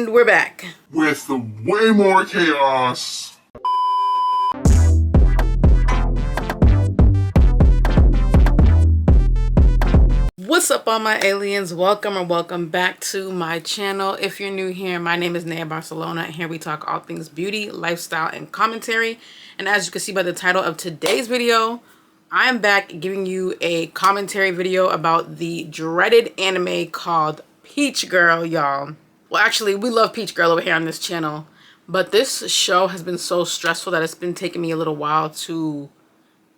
And we're back with way more chaos. What's up, all my aliens? Welcome or welcome back to my channel. If you're new here, my name is Naya Barcelona, and here we talk all things beauty, lifestyle, and commentary. And as you can see by the title of today's video, I'm back giving you a commentary video about the dreaded anime called Peach Girl, y'all. Well, actually, we love Peach Girl over here on this channel, but this show has been so stressful that it's been taking me a little while to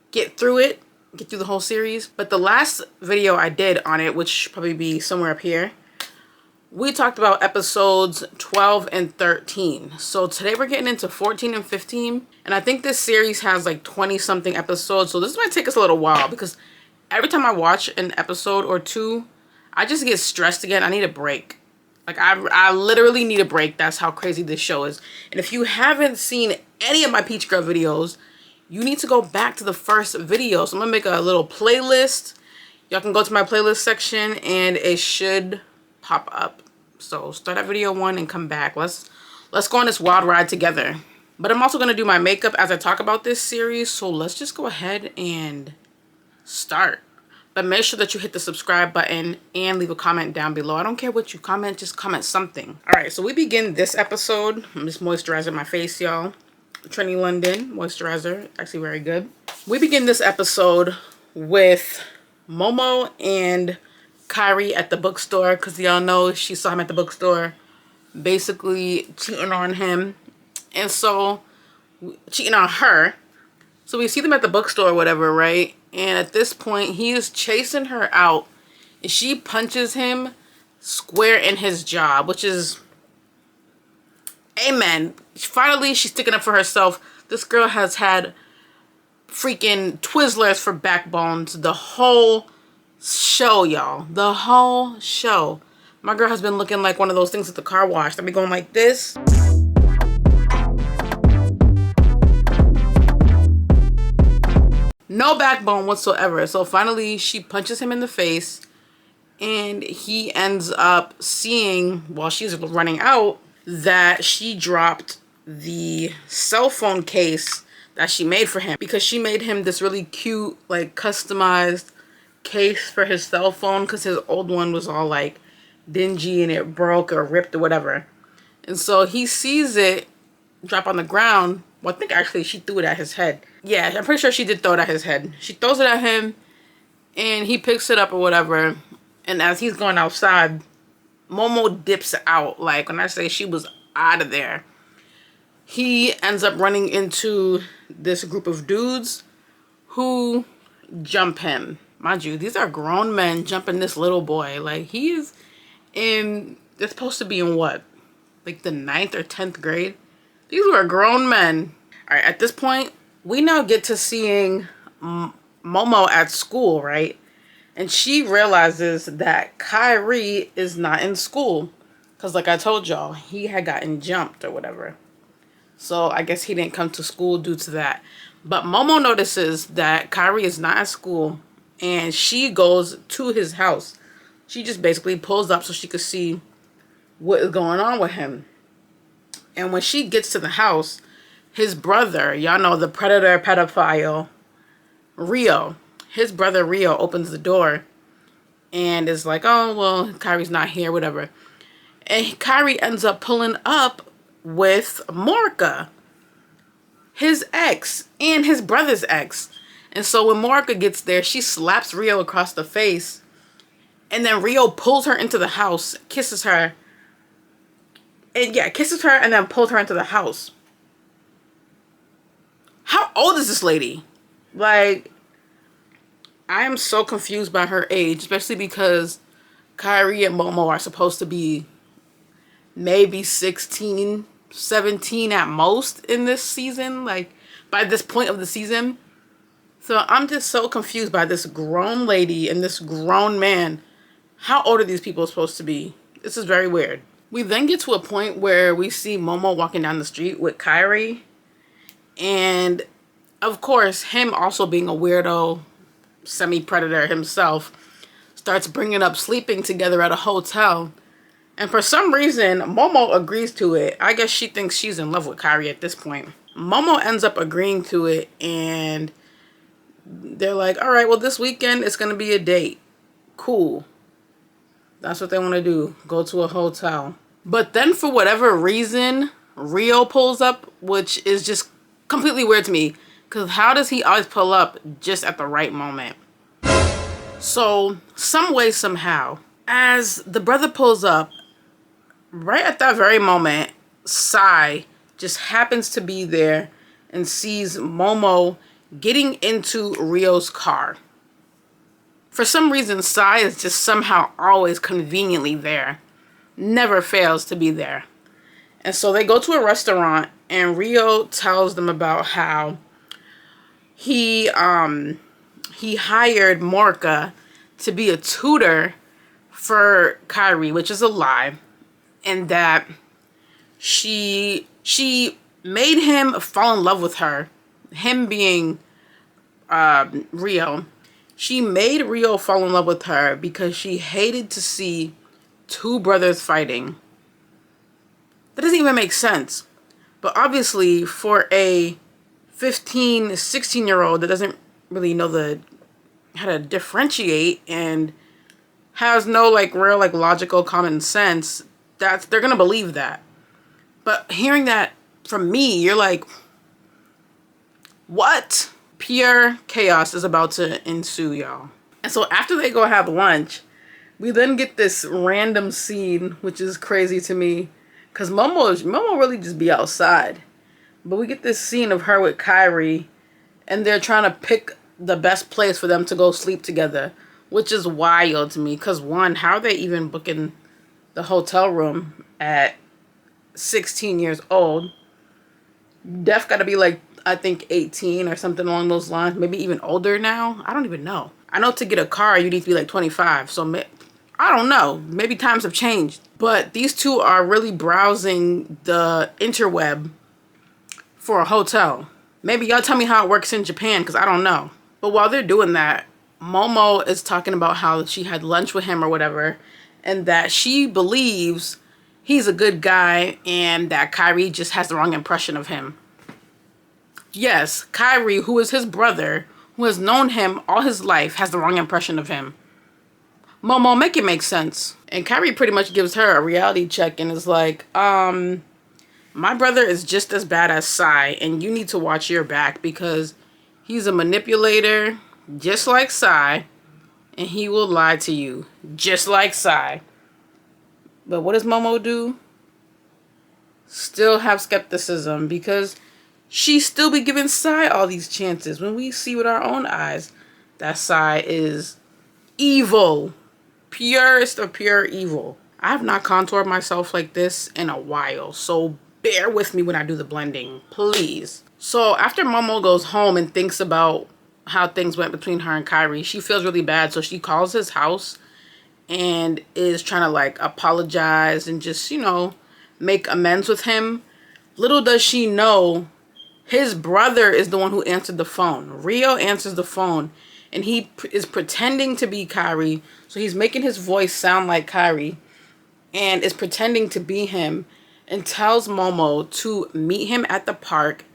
get through the whole series. But the last video I did on it, which should probably be somewhere up here, we talked about episodes 12 and 13. So today we're getting into 14 and 15. And I think this series has like 20 something episodes. So this might take us a little while because every time I watch an episode or two, I just get stressed again. I need a break. Like, I literally need a break. That's how crazy this show is. And if you haven't seen any of my Peach Girl videos, you need to go back to the first video. So I'm going to make a little playlist. Y'all can go to my playlist section and it should pop up. So start at video 1 and come back. Let's go on this wild ride together. But I'm also going to do my makeup as I talk about this series. So let's just go ahead and start. But make sure that you hit the subscribe button and leave a comment down below. I don't care what you comment, just comment something. Alright, so we begin this episode. I'm just moisturizing my face, y'all. Trini London moisturizer, actually very good. We begin this episode with Momo and Kairi at the bookstore, because y'all know she saw him at the bookstore basically cheating on him. And so, cheating on her. So we see them at the bookstore or whatever, right? And at this point, he is chasing her out. And she punches him square in his jaw, which is... Amen. Finally, she's sticking up for herself. This girl has had freaking Twizzlers for backbones the whole show, y'all. The whole show. My girl has been looking like one of those things at the car wash. That be going like this. No backbone whatsoever. So finally, she punches him in the face. And he ends up seeing, while she's running out, that she dropped the cell phone case that she made for him. Because she made him this really cute, like, customized case for his cell phone. Because his old one was all, like, dingy and it broke or ripped or whatever. And so he sees it drop on the ground. Well, I think actually she threw it at his head. Yeah, I'm pretty sure she did throw it at his head. She throws it at him and he picks it up or whatever. And as he's going outside, Momo dips out. Like, when I say she was out of there, he ends up running into this group of dudes who jump him. Mind you, these are grown men jumping this little boy. Like, he is in, they're supposed to be in what? Like the 9th or 10th grade? These were grown men. All right, at this point, we now get to seeing Momo at school, right? And she realizes that Kairi is not in school. Because like I told y'all, he had gotten jumped or whatever. So I guess he didn't come to school due to that. But Momo notices that Kairi is not at school. And she goes to his house. She just basically pulls up so she could see what is going on with him. And when she gets to the house, his brother, y'all know the predator pedophile, Rio. His brother Rio opens the door and is like, oh, well, Kairi's not here, whatever. And Kairi ends up pulling up with Morika, his ex, and his brother's ex. And so when Morika gets there, she slaps Rio across the face. And then Rio pulls her into the house, kisses her. And yeah, kisses her and then pulls her into the house. How old is this lady? Like, I am so confused by her age, especially because Kairi and Momo are supposed to be maybe 16, 17 at most in this season, like by this point of the season. So I'm just so confused by this grown lady and this grown man. How old are these people supposed to be? This is very weird. We then get to a point where we see Momo walking down the street with Kairi. And of course, him also being a weirdo, semi-predator himself, starts bringing up sleeping together at a hotel. And for some reason, Momo agrees to it. I guess she thinks she's in love with Kairi at this point. Momo ends up agreeing to it, and they're like, all right, well, this weekend it's going to be a date. Cool. That's what they want to do. Go to a hotel. But then for whatever reason, Rio pulls up, which is just completely weird to me. Because how does he always pull up just at the right moment? So, some way, somehow, as the brother pulls up, right at that very moment, Sai just happens to be there and sees Momo getting into Rio's car. For some reason, Sai is just somehow always conveniently there. Never fails to be there. And so they go to a restaurant, and Rio tells them about how he hired Morka to be a tutor for Kairi, which is a lie, and that she made him fall in love with her. Him being Rio. She made Rio fall in love with her because she hated to see two brothers fighting. That doesn't even make sense. But obviously, for a 15, 16-year-old that doesn't really know how to differentiate and has no real logical common sense, they're gonna believe that. But hearing that from me, you're like, what? Pure chaos is about to ensue, y'all. And so after they go have lunch, we then get this random scene, which is crazy to me, because Momo really just be outside. But we get this scene of her with Kairi, and they're trying to pick the best place for them to go sleep together, which is wild to me. Because one, how are they even booking the hotel room at 16 years old? Def got to be I think 18 or something along those lines. Maybe even older now. I don't even know. I know to get a car, you need to be 25. So I don't know. Maybe times have changed. But these two are really browsing the interweb for a hotel. Maybe y'all tell me how it works in Japan, because I don't know. But while they're doing that, Momo is talking about how she had lunch with him or whatever, and that she believes he's a good guy and that Kairi just has the wrong impression of him. Yes, Kairi, who is his brother, who has known him all his life, has the wrong impression of him. Momo, make it make sense. And Kairi pretty much gives her a reality check and is like, my brother is just as bad as Sai, and you need to watch your back because he's a manipulator, just like Sai, and he will lie to you, just like Sai. But what does Momo do? Still have skepticism, because she still be giving Sai all these chances when we see with our own eyes that Sai is evil. Purest of pure evil. I have not contoured myself like this in a while, so bear with me when I do the blending, please. So after Momo goes home and thinks about how things went between her and Kairi, she feels really bad, so she calls his house and is trying to apologize and just, make amends with him. Little does she know, his brother is the one who answered the phone. Rio answers the phone, and he is pretending to be Kairi. So he's making his voice sound like Kairi, and is pretending to be him, and tells Momo to meet him at the park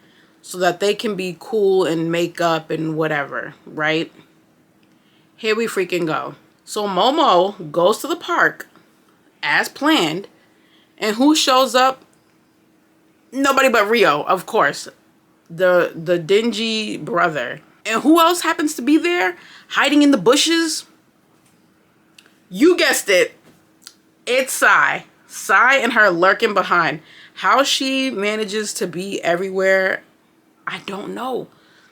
so that they can be cool and make up and whatever, right? Here we freaking go. So Momo goes to the park as planned, and who shows up? Nobody but Rio, of course. The dingy brother. And who else happens to be there? Hiding in the bushes? You guessed it. It's Sai. Sai and her lurking behind. How she manages to be everywhere, I don't know.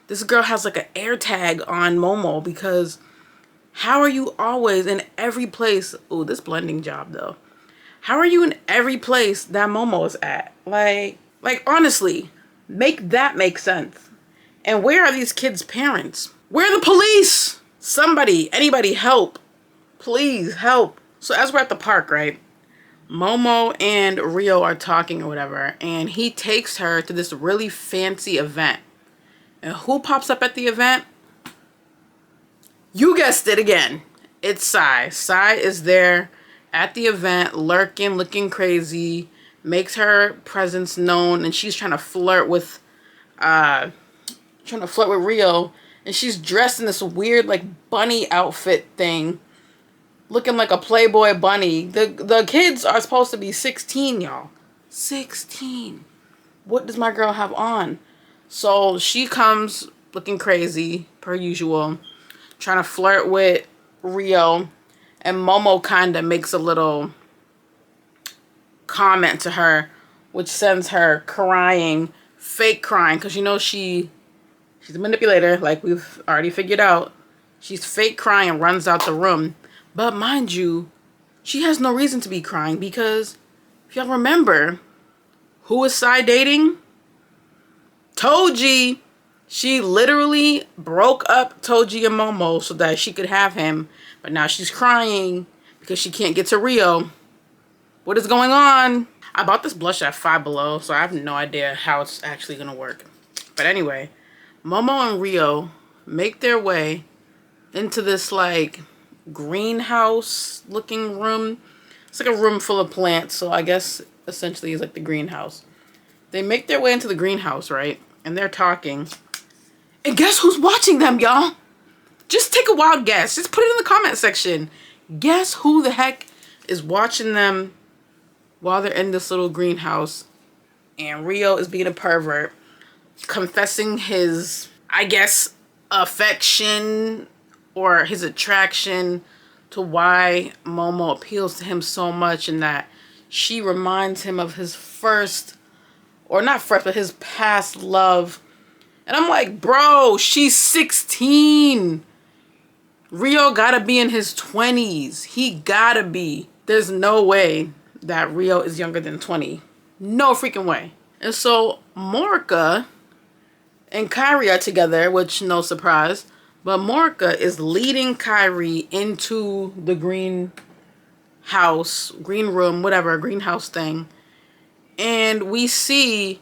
This girl has an air tag on Momo, because how are you always in every place? Ooh, this blending job though. How are you in every place that Momo is at? Honestly, make that make sense. And where are these kids' parents? Where are the police? Somebody, anybody help. Please help. So as we're at the park, right? Momo and Rio are talking or whatever, and he takes her to this really fancy event. And who pops up at the event? You guessed it again. It's Sai. Sai is there at the event, lurking, looking crazy, makes her presence known, and she's trying to flirt with Rio, and she's dressed in this weird like bunny outfit thing, looking like a Playboy bunny. The kids are supposed to be 16, y'all. 16. What does my girl have on? So she comes looking crazy per usual, trying to flirt with Rio, and Momo kind of makes a little comment to her, which sends her crying, fake crying, because you know she's a manipulator, like we've already figured out. She's fake crying and runs out the room. But mind you, she has no reason to be crying, because if y'all remember, who is Sai dating? Toji. She literally broke up Toji and Momo so that she could have him. But now she's crying because she can't get to Rio. What is going on? I bought this blush at Five Below, so I have no idea how it's actually going to work. But anyway, Momo and Rio make their way into this like greenhouse looking room. It's like a room full of plants, so I guess essentially it's like the greenhouse. They make their way into the greenhouse, right? And they're talking. And guess who's watching them, y'all? Just take a wild guess. Just put it in the comment section. Guess who the heck is watching them while they're in this little greenhouse? And Rio is being a pervert, confessing his, I guess, affection or his attraction to why Momo appeals to him so much, and that she reminds him of his first, or not first, but his past love. And I'm like, bro, she's 16. Rio gotta be in his 20s. He gotta be. There's no way that Rio is younger than 20. No freaking way. And so Morica and Kyrie are together, which no surprise. But Morica is leading Kyrie into the green room, whatever, greenhouse thing. And we see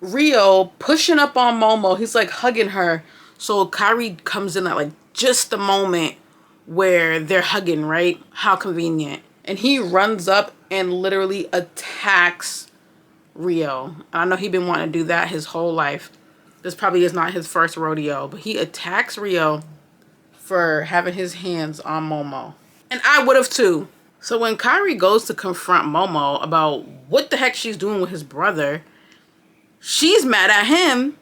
Rio pushing up on Momo. He's like hugging her. So Kyrie comes in at like just the moment where they're hugging, right? How convenient. And he runs up and literally attacks Rio. I know he's been wanting to do that his whole life. This probably is not his first rodeo, but he attacks Rio for having his hands on Momo. And I would have too. So when Kyrie goes to confront Momo about what the heck she's doing with his brother, she's mad at him,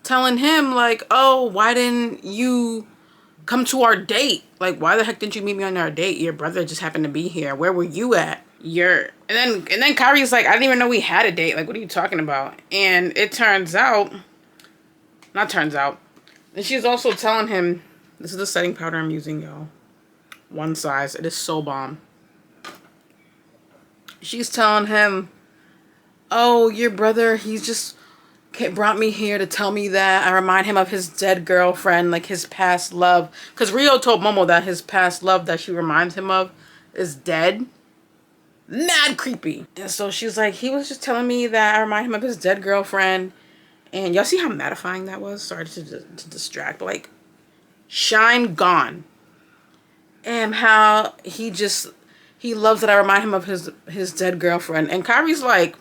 telling him like, oh, why didn't you come to our date? Like, why the heck didn't you meet me on our date? Your brother just happened to be here. Where were you at? And then Kyrie's like, I didn't even know we had a date. Like, what are you talking about? And it turns out, and she's also telling him, this is the setting powder I'm using, y'all. One size. It is so bomb. She's telling him, oh, your brother, he's just brought me here to tell me that I remind him of his dead girlfriend, like his past love. Because Rio told Momo that his past love that she reminds him of is dead. Mad creepy. And so she's like, he was just telling me that I remind him of his dead girlfriend. And y'all see how mattifying that was? Sorry to distract. Like, shine gone. And how he loves that I remind him of his dead girlfriend. And Kyrie's like,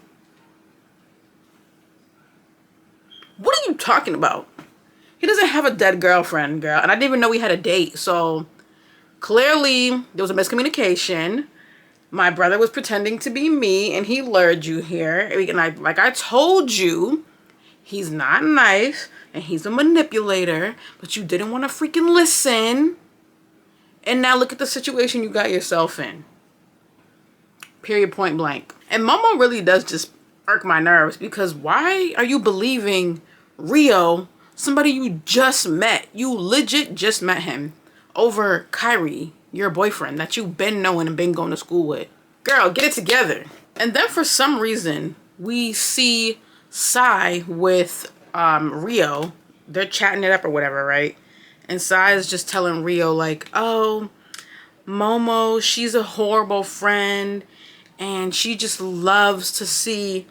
what are you talking about? He doesn't have a dead girlfriend, girl. And I didn't even know we had a date. So clearly there was a miscommunication. My brother was pretending to be me and he lured you here. And like I told you, he's not nice and he's a manipulator, but you didn't want to freaking listen. And now look at the situation you got yourself in. Period, point blank. And Momo really does just irk my nerves, because why are you believing Rio, somebody you just met? You legit just met him, over Kyrie, your boyfriend that you've been knowing and been going to school with. Girl, get it together. And then for some reason, we see Sai with Rio. They're chatting it up or whatever, right? And Sai is just telling Rio like, oh, Momo, she's a horrible friend. And she just loves to see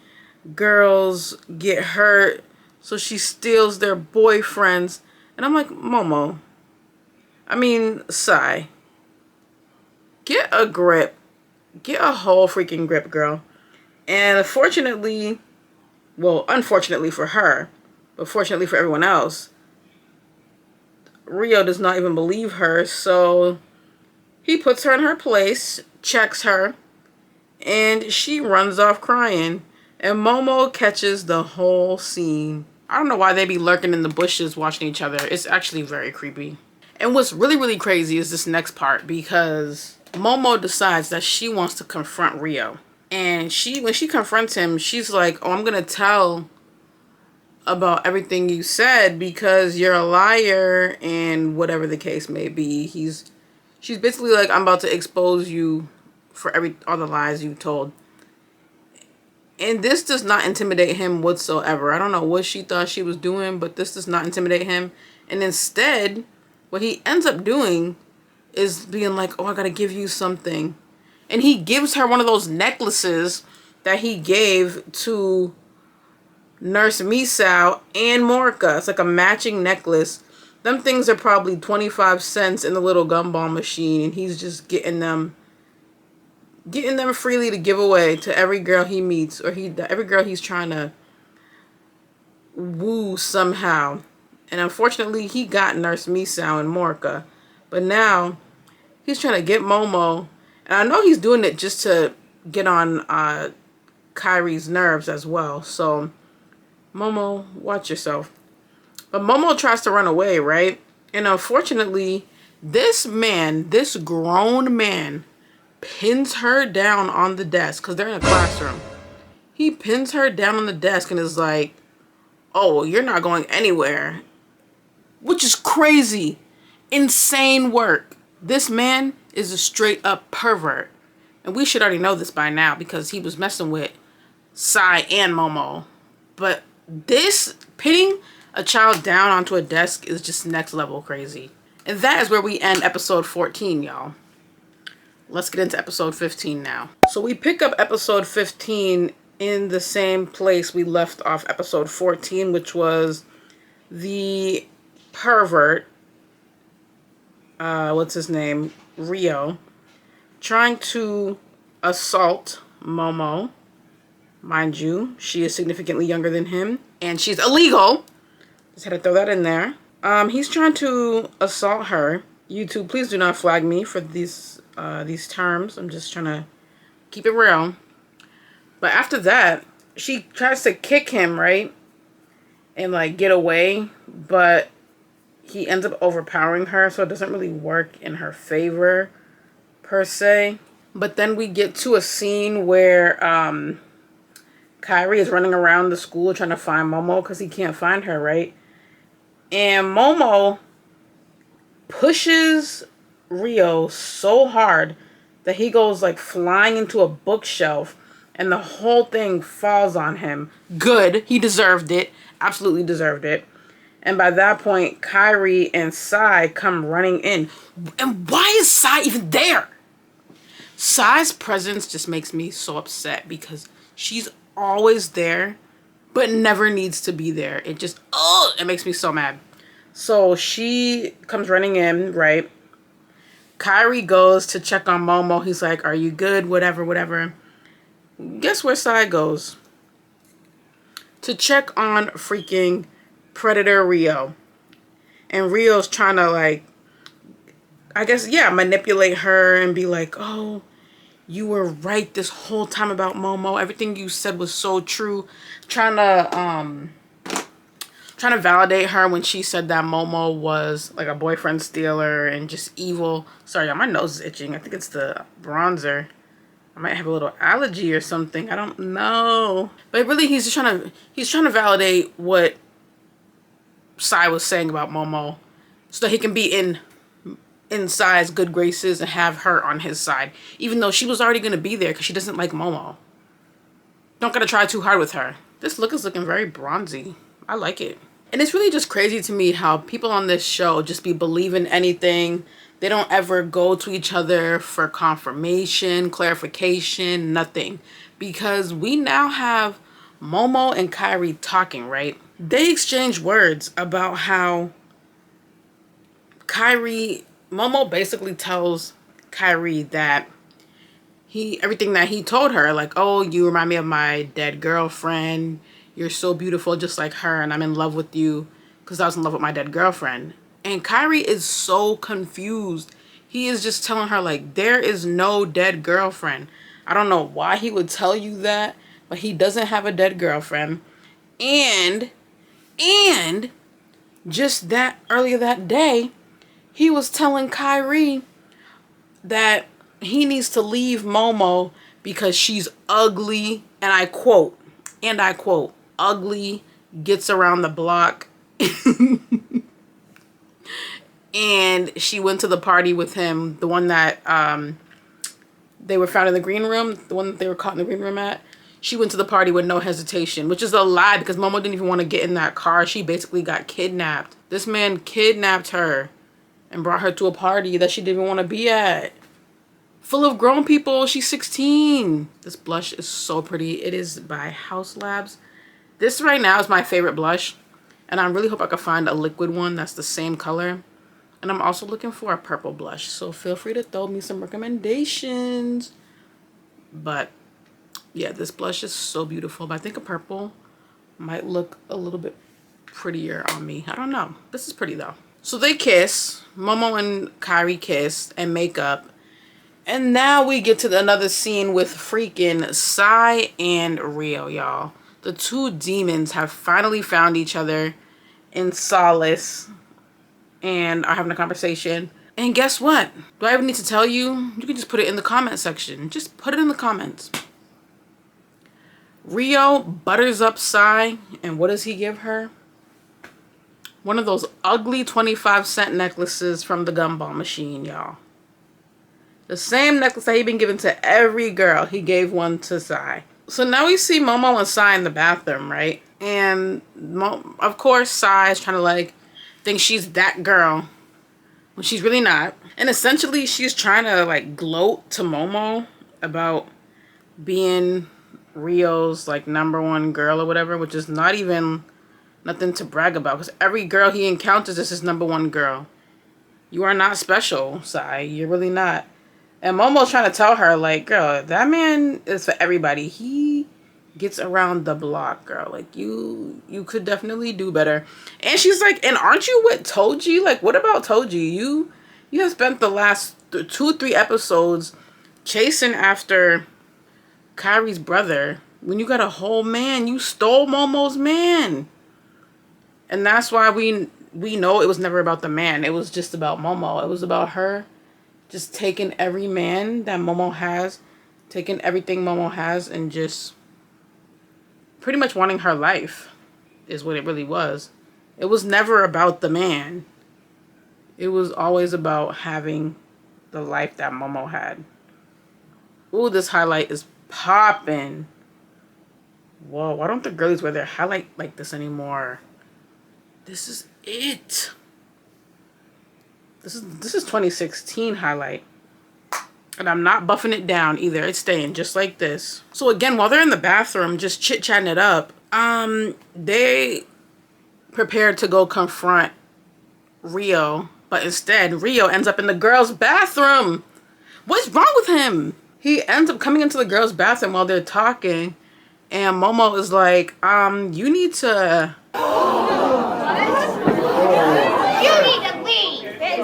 girls get hurt. So she steals their boyfriends. And I'm like, Sai, get a grip. Get a whole freaking grip, girl. And unfortunately for her, but fortunately for everyone else, Rio does not even believe her, so he puts her in her place, checks her, and she runs off crying. And Momo catches the whole scene. I don't know why they be lurking in the bushes watching each other. It's actually very creepy. And what's really, really crazy is this next part, because Momo decides that she wants to confront Rio. And when she confronts him, she's like, oh, I'm going to tell about everything you said because you're a liar and whatever the case may be. She's basically like, I'm about to expose you for all the lies you told. And this does not intimidate him whatsoever. I don't know what she thought she was doing, but this does not intimidate him. And instead, what he ends up doing is being like, oh, I gotta give you something. And he gives her one of those necklaces that he gave to Nurse Misao and Morika. It's like a matching necklace. Them things are probably 25 cents in the little gumball machine, and he's just getting them freely to give away to every girl he meets, or every girl he's trying to woo somehow. And unfortunately, he got Nurse Misao and Morika, but now he's trying to get Momo, and I know he's doing it just to get on Kairi's nerves as well. So Momo, watch yourself. But Momo tries to run away, right? And unfortunately, this grown man, pins her down on the desk because they're in a classroom. He pins her down on the desk and is like, oh, you're not going anywhere. Which is crazy. Insane work. This man is a straight up pervert. And we should already know this by now because he was messing with Sai and Momo. But this pinning a child down onto a desk is just next level crazy. And that is where we end episode 14, y'all. Let's get into episode 15 now. So we pick up episode 15 in the same place we left off episode 14, which was the pervert, what's his name, Rio, trying to assault Momo. Mind you, she is significantly younger than him, and she's illegal. Just had to throw that in there. He's trying to assault her. YouTube, please do not flag me for these terms. I'm just trying to keep it real. But after that, she tries to kick him, right? And like get away, but he ends up overpowering her, so it doesn't really work in her favor per se. But then we get to a scene where Kairi is running around the school trying to find Momo because he can't find her, right? And Momo pushes Rio so hard that he goes like flying into a bookshelf and the whole thing falls on him. Good. He deserved it. Absolutely deserved it. And by that point, Kairi and Sai come running in. And why is Sai even there? Sai's presence just makes me so upset because she's always there, but never needs to be there. It just, it makes me so mad. So she comes running in, right? Kairi goes to check on Momo. He's like, are you good? Whatever. Guess where Sai goes? To check on freaking Predator Rio. And Rio's trying to like, I guess, yeah, manipulate her and be like, oh, you were right this whole time about Momo. Everything you said was so true. Trying to validate her when she said that Momo was like a boyfriend stealer and just evil. Sorry, my nose is itching. I think it's the bronzer. I might have a little allergy or something. I don't know. But really, he's trying to validate what Sai was saying about Momo so that he can be in Sai's good graces and have her on his side. Even though she was already going to be there because she doesn't like Momo. Don't gotta try too hard with her. This look is looking very bronzy. I like it. And it's really just crazy to me how people on this show just be believing anything. They don't ever go to each other for confirmation, clarification, nothing. Because we now have Momo and Kairi talking, right? They exchange words about how Momo basically tells Kairi that everything that he told her, like, oh, you remind me of my dead girlfriend. You're so beautiful, just like her, and I'm in love with you because I was in love with my dead girlfriend. And Kyrie is so confused. He is just telling her, like, there is no dead girlfriend. I don't know why he would tell you that, but he doesn't have a dead girlfriend. And just that earlier that day, he was telling Kyrie that he needs to leave Momo because she's ugly, and I quote, ugly, gets around the block. And she went to the party with him, the one that they were found in the green room, the one that they were caught in the green room at. She went to the party with no hesitation, which is a lie because Momo didn't even want to get in that car. She basically got kidnapped. This man kidnapped her and brought her to a party that she didn't even want to be at. Full of grown people. She's 16. This blush is so pretty. It is by House Labs. This right now is my favorite blush. And I really hope I can find a liquid one that's the same color. And I'm also looking for a purple blush. So feel free to throw me some recommendations. But yeah, this blush is so beautiful. But I think a purple might look a little bit prettier on me. I don't know. This is pretty though. So they kiss. Momo and Kyrie kiss and make up. And now we get to another scene with freaking Sai and Rio, y'all. The two demons have finally found each other in solace and are having a conversation. And guess what? Do I even need to tell you? You can just put it in the comment section. Just put it in the comments. Rio butters up Sai, and what does he give her? One of those ugly 25-cent necklaces from the gumball machine, y'all. The same necklace that he'd been giving to every girl, he gave one to Sai. So now we see Momo and Sai in the bathroom, right? And of course, Sai is trying to like think she's that girl when she's really not. And essentially, she's trying to like gloat to Momo about being Rio's like #1 girl or whatever, which is not even nothing to brag about because every girl he encounters is his #1 girl. You are not special, Sai. You're really not. And Momo's trying to tell her, like, girl, that man is for everybody. He gets around the block, girl. Like, you could definitely do better. And she's like, and aren't you with Toji? Like, what about Toji? You have spent the last 2-3 episodes chasing after Kyrie's brother. When you got a whole man, you stole Momo's man. And that's why we know it was never about the man. It was just about Momo. It was about her. Just taking every man that Momo has, taking everything Momo has, and just pretty much wanting her life is what it really was. It was never about the man. It was always about having the life that Momo had. Ooh, this highlight is popping. Whoa, why don't the girlies wear their highlight like this anymore? This is it. This is 2016 highlight. And I'm not buffing it down either. It's staying just like this. So again, while they're in the bathroom just chit-chatting it up, they prepared to go confront Rio. But instead, Rio ends up in the girls' bathroom. What's wrong with him? He ends up coming into the girls' bathroom while they're talking. And Momo is like, you need to...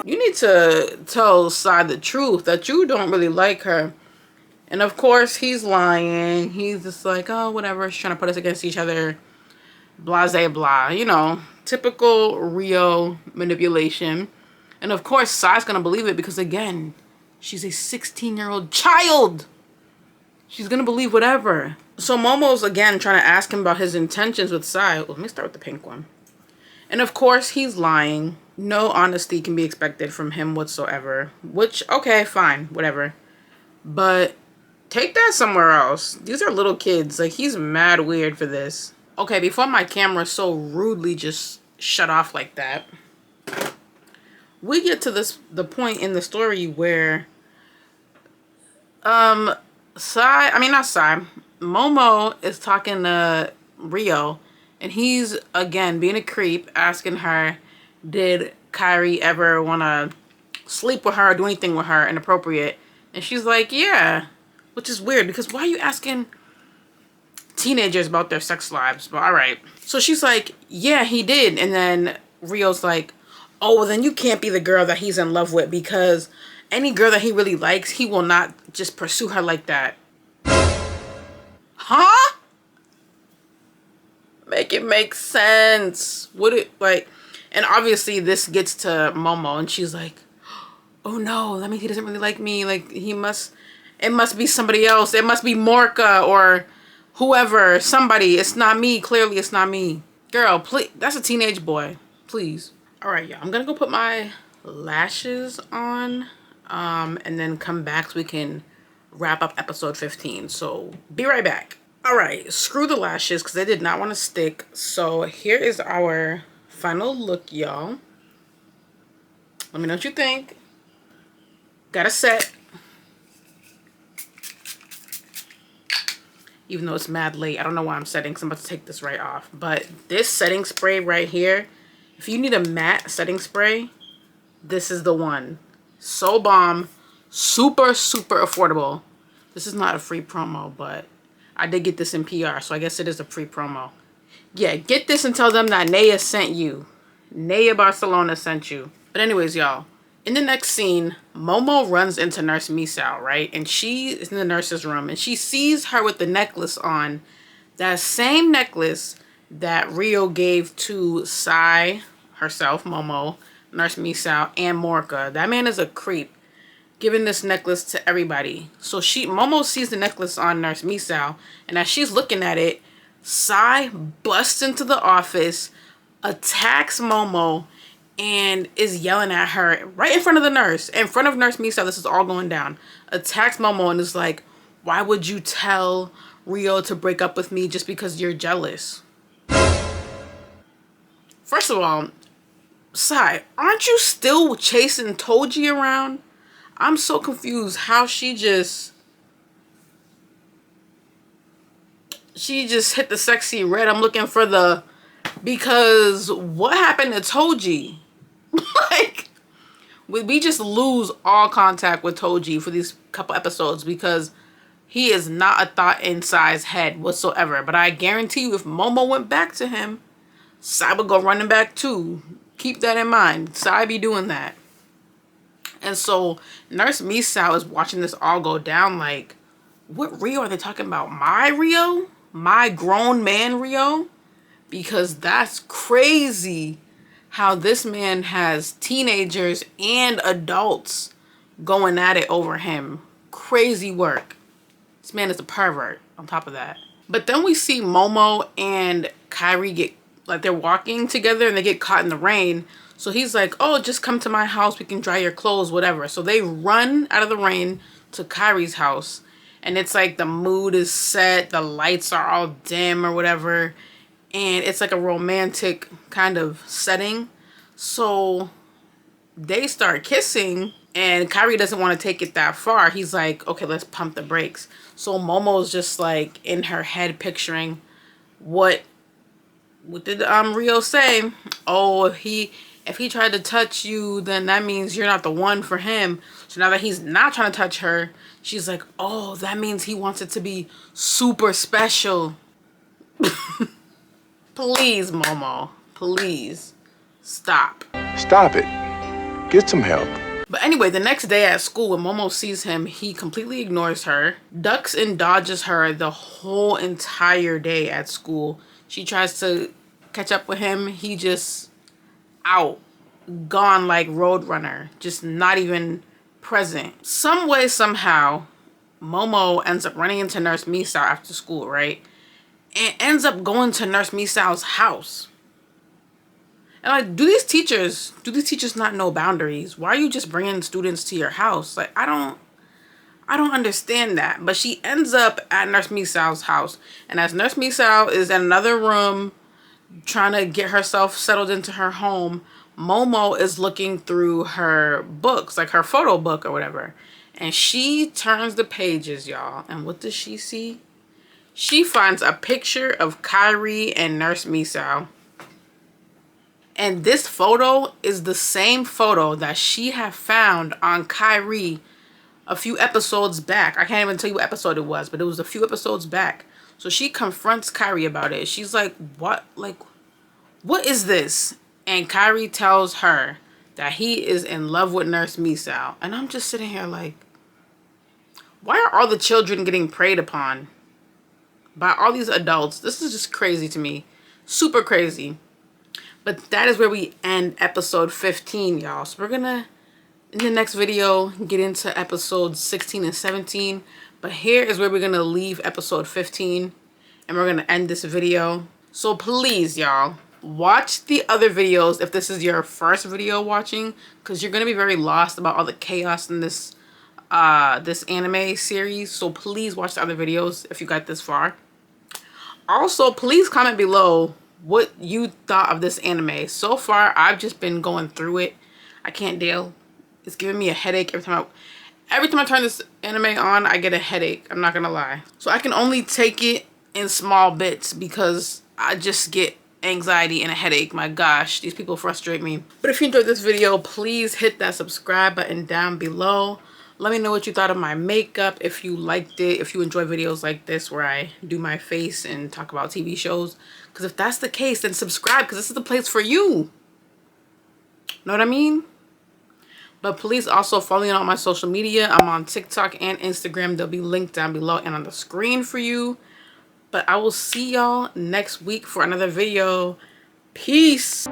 You need to tell Sai the truth that you don't really like her. And of course, he's lying. He's just like, oh, whatever. She's trying to put us against each other. Blase blah. You know, typical Rio manipulation. And of course, Sai's going to believe it because, again, she's a 16-year-old child. She's going to believe whatever. So Momo's, again, trying to ask him about his intentions with Sai. Well, let me start with the pink one. And of course, he's lying. No honesty can be expected from him whatsoever. Which, okay, fine, whatever. But take that somewhere else. These are little kids. Like, he's mad weird for this. Okay, before my camera so rudely just shut off like that, we get to the point in the story where Momo is talking to Rio, and he's again being a creep, asking her, did Kyrie ever want to sleep with her or do anything with her inappropriate? And she's like, yeah. which is weird because why are you asking teenagers about their sex lives? But all right. So she's like, yeah, he did. And then Rio's like, oh, well, then you can't be the girl that he's in love with because any girl that he really likes, he will not just pursue her like that. Huh? Make it make sense. Would it like, and obviously this gets to Momo and she's like, oh no, that means he doesn't really like me. Like it must be somebody else. It must be Morka or whoever, somebody. It's not me. Clearly it's not me. Girl, please, that's a teenage boy. Please. All right, y'all, I'm gonna go put my lashes on and then come back so we can wrap up episode 15. So be right back. All right, screw the lashes because they did not want to stick. So here is our final look, y'all. Let me know what you think. Got a set. Even though it's mad late. I don't know why I'm setting because I'm about to take this right off. But this setting spray right here, if you need a matte setting spray, this is the one. So bomb. Super, super affordable. This is not a free promo, but I did get this in PR, so I guess it is a free promo. Yeah, get this and tell them that Naya sent you. Naya Barcelona sent you. But anyways, y'all, in the next scene, Momo runs into Nurse Misao, right? And she is in the nurse's room, and she sees her with the necklace on. That same necklace that Rio gave to Sai, herself, Momo, Nurse Misao, and Morka. That man is a creep, giving this necklace to everybody. So Momo sees the necklace on Nurse Misao, and as she's looking at it, Sai busts into the office, attacks Momo, and is yelling at her right in front of the nurse, in front of Nurse Misao. This is all going down. Attacks Momo and is like, why would you tell Rio to break up with me just because you're jealous? First of all, Sai, aren't you still chasing Toji around? I'm so confused how she just hit the sexy red. I'm looking for the, because what happened to Toji? Like, we just lose all contact with Toji for these couple episodes because he is not a thought in Sai's head whatsoever. But I guarantee you if Momo went back to him, Sai would go running back too. Keep that in mind. Sai be doing that. And so Nurse Misao is watching this all go down like, what Rio are they talking about? My Rio? My grown man Rio? Because that's crazy how this man has teenagers and adults going at it over him. Crazy work. This man is a pervert on top of that. But then we see Momo and Kairi get, like they're walking together and they get caught in the rain. So he's like, oh, just come to my house. We can dry your clothes, whatever. So they run out of the rain to Kairi's house. And it's like the mood is set. The lights are all dim or whatever. And it's like a romantic kind of setting. So they start kissing. And Kairi doesn't want to take it that far. He's like, okay, let's pump the brakes. So Momo's just like in her head picturing what did Rio say? Oh, if he tried to touch you, then that means you're not the one for him. So now that he's not trying to touch her, she's like, oh, that means he wants it to be super special. Please, Momo. Please. Stop. Stop it. Get some help. But anyway, the next day at school, when Momo sees him, he completely ignores her, ducks and dodges her the whole entire day at school. She tries to catch up with him. He just out, gone like Roadrunner, just not even present. Some way, somehow, Momo ends up running into Nurse Misao after school, right? And ends up going to Nurse Misao's house. And like, do these teachers not know boundaries? Why are you just bringing students to your house? Like, I don't understand that. But she ends up at Nurse Misao's house. And as Nurse Misao is in another room trying to get herself settled into her home, Momo is looking through her books, like her photo book or whatever. And she turns the pages, y'all. And what does she see? She finds a picture of Kairi and Nurse Misao. And this photo is the same photo that she had found on Kairi a few episodes back. I can't even tell you what episode it was, but it was a few episodes back. So she confronts Kyrie about it. She's like, what? Like, what is this? And Kyrie tells her that he is in love with Nurse Misao. And I'm just sitting here like, why are all the children getting preyed upon by all these adults? This is just crazy to me. Super crazy. But that is where we end episode 15, y'all. So we're gonna, in the next video, get into episodes 16 and 17. But here is where we're gonna leave episode 15. And we're gonna end this video. So please, y'all, watch the other videos if this is your first video watching. Because you're gonna be very lost about all the chaos in this this anime series. So please watch the other videos if you got this far. Also, please comment below what you thought of this anime. So far, I've just been going through it. I can't deal. It's giving me a headache every time I turn this anime on. I get a headache. I'm not gonna lie. So I can only take it in small bits because I just get anxiety and a headache. My gosh, these people frustrate me. But if you enjoyed this video, please hit that subscribe button down below. Let me know what you thought of my makeup, if you liked it, if you enjoy videos like this where I do my face and talk about TV shows. Because if that's the case, then subscribe, because this is the place for you. Know what I mean? But please also follow me on my social media. I'm on TikTok and Instagram. They'll be linked down below and on the screen for you. But I will see y'all next week for another video. Peace.